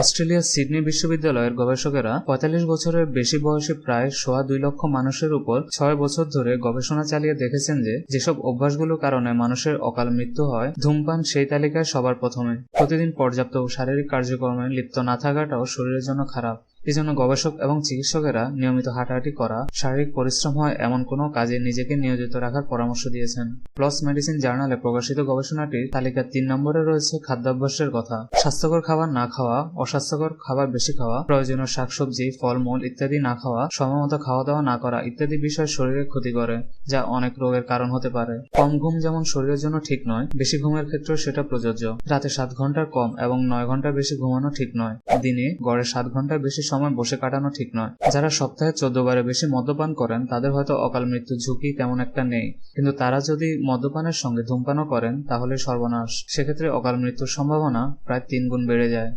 অস্ট্রেলিয়ার সিডনি বিশ্ববিদ্যালয়ের গবেষকেরা ৪৫ বছরের বেশি বয়সী প্রায় ২.৫ লক্ষ মানুষের উপর ৬ বছর ধরে গবেষণা চালিয়ে দেখেছেন যে যেসব অভ্যাসগুলোর কারণে মানুষের অকাল মৃত্যু হয়, ধূমপান সেই তালিকায় সবার প্রথমে। প্রতিদিন পর্যাপ্ত শারীরিক কার্যক্রমে লিপ্ত না থাকাটাও শরীরের জন্য খারাপ। এজন্য গবেষক এবং চিকিৎসকেরা নিয়মিত হাঁটাহাঁটি করা, শারীরিক পরিশ্রম হয় এমন কোনো কাজে নিজেকে নিয়োজিত রাখার পরামর্শ দিয়েছেন। প্লস মেডিসিন জার্নালে প্রকাশিত গবেষণাটির তালিকার ৩ নম্বরে রয়েছে খাদ্যাভ্যাসের কথা। স্বাস্থ্যকর খাবার না খাওয়া, অস্বাস্থ্যকর খাবার বেশি খাওয়া, প্রয়োজনীয় শাকসবজি, ফলমূল ইত্যাদি না খাওয়া, সময়মতো খাওয়া দাওয়া না করা ইত্যাদি বিষয় শরীরে ক্ষতি করে, যা অনেক রোগের কারণ হতে পারে। কম ঘুম যেমন শরীরের জন্য ঠিক নয়, বেশি ঘুমের ক্ষেত্রেও সেটা প্রযোজ্য। রাতে ৭ ঘন্টার কম এবং ৯ ঘন্টার বেশি ঘুমানো ঠিক নয়। দিনে গড়ে ৭ ঘন্টার বেশি সময় বসে কাটানো ঠিক নয়। যারা সপ্তাহে ১৪ বারের বেশি মদ্যপান করেন তাদের হয়তো অকাল মৃত্যুর ঝুঁকি তেমন একটা নেই, কিন্তু তারা যদি মদ্যপানের সঙ্গে ধূমপানও করেন তাহলে সর্বনাশ। সেক্ষেত্রে অকাল মৃত্যুর সম্ভাবনা প্রায় ৩ গুণ বেড়ে যায়।